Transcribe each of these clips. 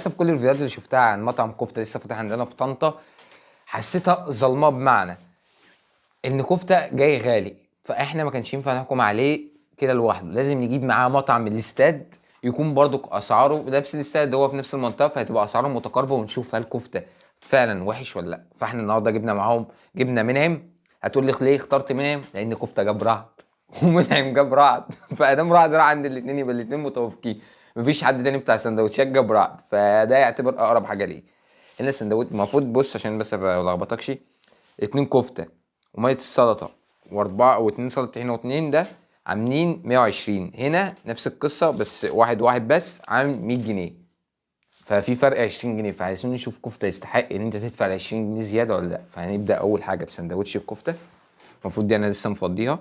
للاسف كل الفيديوهات اللي شفتها عن مطعم كفته لسه فاتح عندنا في طنطا حسيتها ظلمه، بمعنى ان كفته جاي غالي، فاحنا ما كانش ينفع نحكم عليه كده لوحده، لازم نجيب معاه مطعم من الاستاد يكون برضو اسعاره نفس الاستاد، هو في نفس المنطقه، فهتبقى اسعارهم متقاربه ونشوف هل كفته فعلا وحش ولا لا. فاحنا النهارده جبنا معاهم، جبنا منعم. هتقول لي ليه اخترت منعم؟ لان كفته جاب رعد ومنعم جاب رعد فادام رعد راح عند الاثنين يبقى الاثنين متوافقين، مفيش حد تاني بتاع سندوتشات جاب رعد، فده يعتبر اقرب حاجه ليه. هنا السندوتش المفروض، بص عشان بس ما لخبطكش، 2 كفته وميه السلطه واربعه واتنين سلطه طحينه واتنين، ده عاملين 120. هنا نفس القصه بس واحد واحد بس عامل 100 جنيه، ففي فرق 20 جنيه. فعايزين نشوف كفته يستحق ان انت تدفع ال 20 جنيه زياده ولا لا. فهنبدا اول حاجه بسندوتش الكفته. المفروض دي انا لسه مفضيها،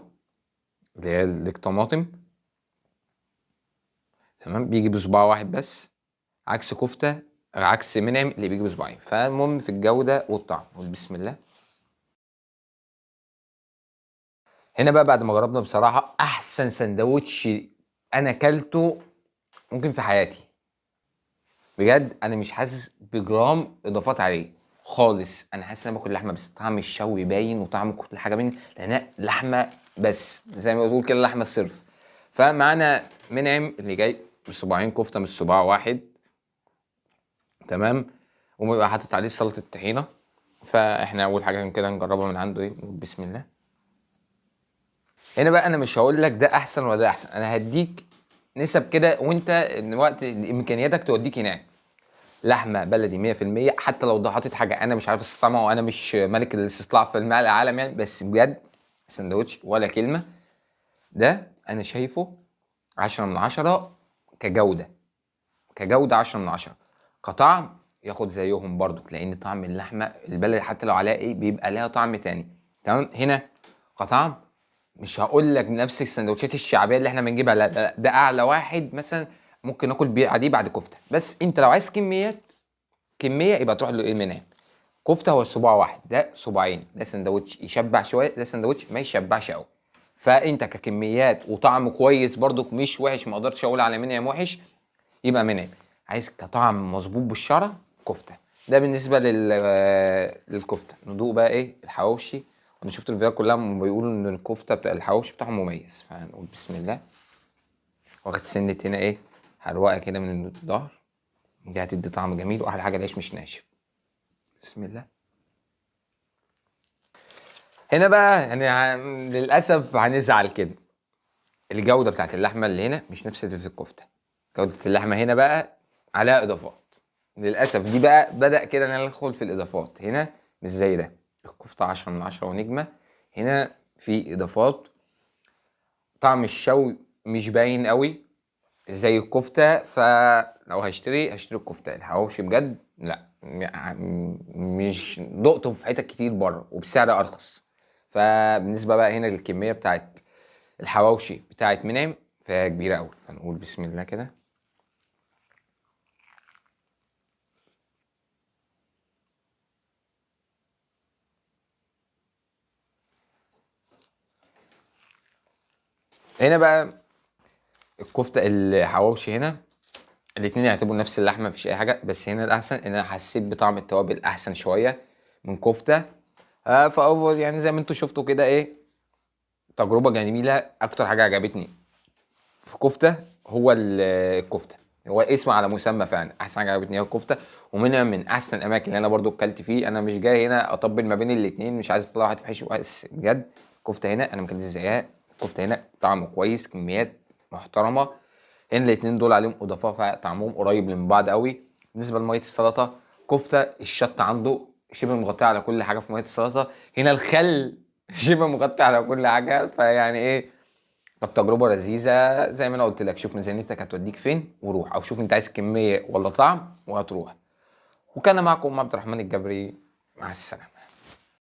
اللي هي الطماطم. تمام، بيجي بصباع واحد بس، عكس كفته، عكس منعم اللي بيجي بصباعين. فالمهم في الجوده والطعم، قول بسم الله. هنا بقى بعد ما جربنا بصراحه احسن سندوتش انا اكلته ممكن في حياتي، بجد انا مش حاسس بجرام اضافات عليه خالص. انا حاسس ان انا باكل لحمه بس، طعم الشوي باين وطعم كل حاجه باين، لانها لحمه بس زي ما بتقول كده، لحمه صرف. فمعانا منعم اللي جاي بصباعين كفته مش صباع واحد، تمام، وبيبقى حاطط عليه سلطه الطحينه. فاحنا اول حاجه كده نجربها من عنده، ايه، نقول بسم الله. هنا بقى انا مش هقول لك ده احسن ولا ده احسن، انا هديك نسب كده، وانت وقت امكانياتك توديك هناك. لحمه بلدي 100%، حتى لو ده حاطط حاجه انا مش عارف استطعمها، وانا مش ملك الاستطلاع في الماء العالم يعني، بس بجد سندوتش ولا كلمه. ده انا شايفه 10/10 كجوده، كجوده 10/10. كطعم ياخد زيهم برضو، لان طعم اللحمه البلدي حتى لو عليها ايه بيبقى لها طعم تاني. تمام. هنا كطعم مش هقول لك نفس السندوتشات الشعبيه اللي احنا بنجيبها، لا لا، ده اعلى واحد مثلا ممكن ناكل بيه عادي بعد كفته. بس انت لو عايز كميه يبقى تروح له ايه، منها كفته هو الصباع واحد، ده صباعين، ده سندوتش يشبع شويه، ده سندوتش ما يشبعش قوي. فانت ككميات وطعم كويس برضك، مش وحش، ما اقدرش اقول على منعم وحش، يبقى منعم. عايز كطعم مظبوط بالشرع، كفته. ده بالنسبه للكفته. ندوق بقى ايه الحواوشي. انا شفت الفيديوهات كلها بيقولوا ان الكفته بتاع الحواوشي بتاعهم مميز، فهنقول بسم الله. واخد سنه هنا ايه، هروقه كده من الظهر، دي هتدي طعم جميل. واحلى حاجه العيش مش ناشف. بسم الله. هنا بقى يعني للاسف هنزعل كده، الجوده بتاعت اللحمه اللي هنا مش نفس اللي في الكفته. جوده اللحمه هنا بقى عليها اضافات، للاسف دي بقى بدا كده ان انا ادخل في الاضافات. هنا مش زي ده، الكفته 10/10 ونجمه. هنا في اضافات، طعم الشوي مش باين قوي زي الكفته. فلو هشتري الكفته. الحواوشي بجد لا، مش دقته في حتت كتير بره وبسعر ارخص. فبالنسبه بقى هنا للكميه بتاعت الحواوشي بتاعت منعم فهي كبيره قوي. فنقول بسم الله كده. هنا بقى الكفته الحواوشي هنا الاتنين يعتبروا نفس اللحمه، مفيش اي حاجه، بس هنا الاحسن ان انا حسيت بطعم التوابل احسن شويه من كفته. فاول يعني زي ما انتوا شفتوا كده ايه، تجربه جميله. اكتر حاجه عجبتني في كفته هو الكفته، هو اسم على مسمى فعلا. احسن حاجه عجبتني هي الكفته، ومنها من احسن الاماكن اللي انا برضو اكلت فيه. انا مش جاي هنا اطبل ما بين الاتنين، مش عايز اطلع واحد في حش، بس بجد الكفته هنا انا ما كانتش زيها. الكفته هنا طعمه كويس، كميات محترمه. هنا الاتنين دول عليهم اضافه فطعمهم قريب من بعض قوي. بالنسبه لميه السلطه، كفته الشطه عنده شبه مغطيه على كل حاجه في ميه السلطه، هنا الخل شبه مغطي على كل حاجه. فيعني ايه، كانت تجربه لذيذه. زي ما انا قلت لك، شوف ميزانيتك هتوديك فين وروح، او شوف انت عايز كميه ولا طعم وهتروح. وكان معكم عبد الرحمن الجبري، مع السلامه.